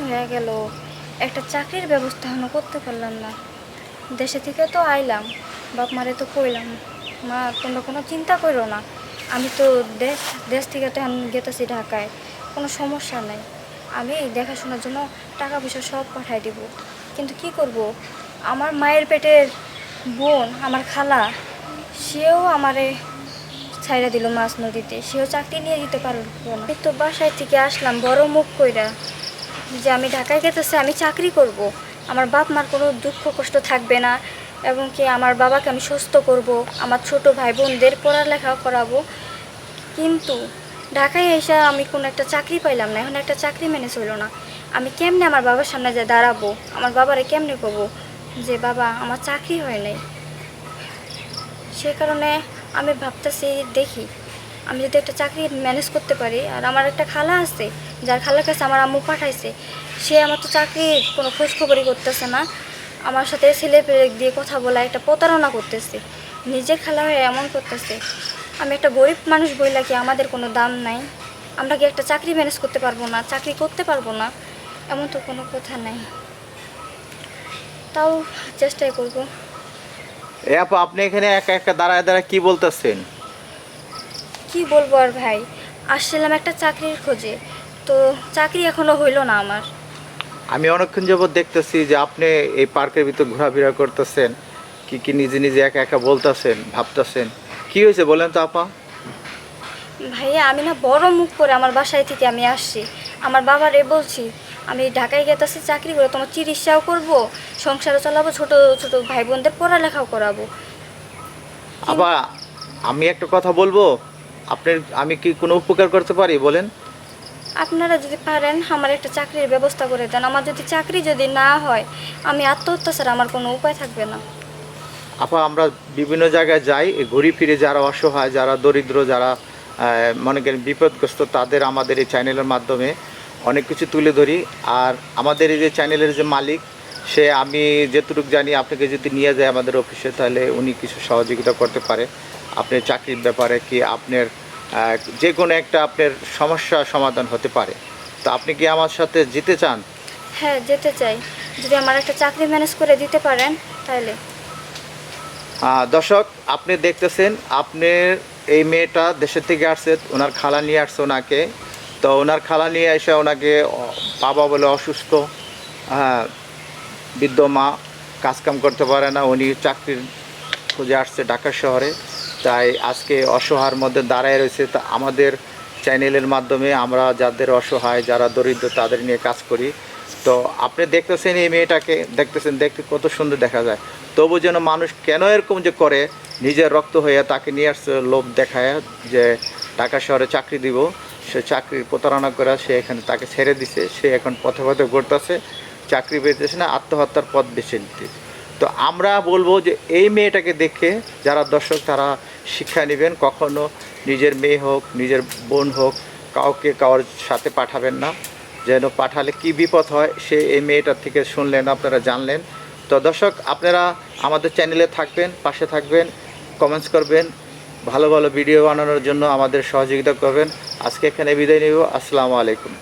হয়ে গেল, একটা চাকরির ব্যবস্থা এখনো করতে পারলাম না। দেশে থেকে তো আইলাম, বাপ মারে তো কইলাম, মা তোমরা কোনো চিন্তা করো না, আমি তো দেশ দেশ থেকে তো আমি গেতেছি ঢাকায়, কোনো সমস্যা নাই, আমি দেখাশোনার জন্য টাকা পয়সা সব পাঠাই দিব। কিন্তু কি করব, আমার মায়ের পেটের বোন, আমার খালা, সেও আমারে ছাইড়া দিল মাছ নদীতে, সেও চাকরি নিয়ে দিতে পারলো না। আমি তো বাসায় থেকে আসলাম বড় মুখ কইরা যে আমি ঢাকায় গেতেছি, আমি চাকরি করব, আমার বাপ মার কোনো দুঃখ কষ্ট থাকবে না, এবং কি আমার বাবাকে আমি সুস্থ করব, আমার ছোট ভাই বোনদের পড়ালেখা করাবো। কিন্তু ঢাকায় এসে আমি কোনো একটা চাকরি পাইলাম না, এখন একটা চাকরি মেনে চললো না। আমি কেমনে আমার বাবার সামনে যে দাঁড়াবো, আমার বাবারে কেমনে কব যে বাবা আমার চাকরি হয় নাই। সে কারণে আমি ভাবতেছি, দেখি আমি যদি একটা চাকরি ম্যানেজ করতে পারি। আর আমার একটা খালা আছে, যার খালার কাছে আমার আম্মু পাঠাইছে, সে আমার তো চাকরির কোনো খোঁজখবরই করতেছে না, আমার সাথে ছেলে পেলে দিয়ে কথা বলা একটা প্রতারণা করতেছে, নিজের খালা হয়ে এমন করতেছে। আমি একটা গরিব মানুষ বইলা কি আমাদের কোনো দাম নাই? আমরা কি একটা চাকরি ম্যানেজ করতে পারবো না, চাকরি করতে পারবো না? এমন তো কোনো কথা নাই, তাও চেষ্টাই করবো। এ আপা, আপনি এখানে একা একা দাঁড়ায় দাঁড়ায় কি বলতেছেন? কি বলবো আর ভাই, আসছিলাম একটা চাকরির খোঁজে, তো চাকরি এখনো হইলো না আমার। আমি অনেকক্ষণ যাবত দেখতেছি যে আপনি এই পার্কের ভিতর ঘোরাফেরা করতেছেন, কি কি নিজে নিজে একা একা বলতেছেন, ভাবতেছেন। কি হয়েছে বলেন তো আপা? ভাইয়া আমি না বড় মুখ করে আমার বাসায় থেকে আমি আসছি, আমার বাবারে বলছি আমি ঢাকায় গেতেছি চাকরি করে, তোমার চিকিৎসাও করব, সংসারও চালাবো, ছোট ছোট ভাই বোনদের পড়ালেখাও করাবো। আপা, আমি একটা কথা বলবো, আপনার আমি কি কোনো উপকার করতে পারি বলেন? আপনারা যদি পারেন আমার একটা চাকরির ব্যবস্থা করে দেন, আমার যদি চাকরি যদি না হয় আমি আত্মহত্যা ছাড়া আমার কোনো উপায় থাকবে না। আপা, আমরা বিভিন্ন জায়গায় যাই, ঘুরি ফিরে, যারা অসহায়, যারা দরিদ্র, যারা মনে করেন বিপদগ্রস্ত, তাদের আমাদের এই চ্যানেলের মাধ্যমে অনেক কিছু তুলে ধরি। আর আমাদের এই যে চ্যানেলের যে মালিক, সে আমি যেটুকু জানি, আপনাকে যদি নিয়ে যায় আমাদের অফিসে, তাহলে উনি কিছু সহযোগিতা করতে পারে আপনার চাকরির ব্যাপারে, কি আপনার যে কোনো একটা আপনার সমস্যা সমাধান হতে পারে। তো আপনি কি আমার সাথে যেতে চান? হ্যাঁ যেতে চাই, যদি আমার একটা চাকরি ম্যানেজ করে দিতে পারেন তাহলে। দর্শক, আপনি দেখতেছেন, আপনার এই মেয়েটা দেশের থেকে আসছে, ওনার খালা নিয়ে আসছে ওনাকে। তো ওনার খালা নিয়ে এসে ওনাকে, বাবা বলে অসুস্থ, হ্যাঁ, বৃদ্ধ মা, কাজকাম করতে পারে না, উনি চাকরির খুঁজে আসছে ঢাকা শহরে, তাই আজকে অসহায়ের মধ্যে দাঁড়ায় রয়েছে। তা আমাদের চ্যানেলের মাধ্যমে আমরা যাদের অসহায়, যারা দরিদ্র, তাদের নিয়ে কাজ করি। তো আপনি দেখতেছেন এই মেয়েটাকে, দেখতেছেন, দেখতে কত সুন্দর দেখা যায়, তবু যেন মানুষ কেন এরকম যে করে, নিজের রক্ত হয়ে তাকে নিয়ে আসছে লোভ দেখায় যে ঢাকা শহরে চাকরি দিব, সে চাকরির প্রতারণা করে সে এখানে তাকে ছেড়ে দিছে, সে এখন পথে পথে ঘুরতেছে, চাকরি পেতেছে না, আত্মহত্যার পথ বেছে নিতে। তো আমরা বলবো যে এই মেয়েটাকে দেখে যারা দর্শক, তারা শিক্ষা নেবেন, কখনো নিজের মেয়ে হোক, নিজের বোন হোক, কাউকে কারোর সাথে পাঠাবেন না, যেন পাঠালে কি বিপদ হয় সে এই মেয়েটার থেকে শুনলেন, আপনারা জানলেন। তো দর্শক, আপনারা আমাদের চ্যানেলে থাকবেন, পাশে থাকবেন, কমেন্টস করবেন, ভালো ভালো ভিডিও বানানোর জন্য আমাদের সহযোগিতা করবেন। আজকে এখানে বিদায় নেব। আসসালামু আলাইকুম।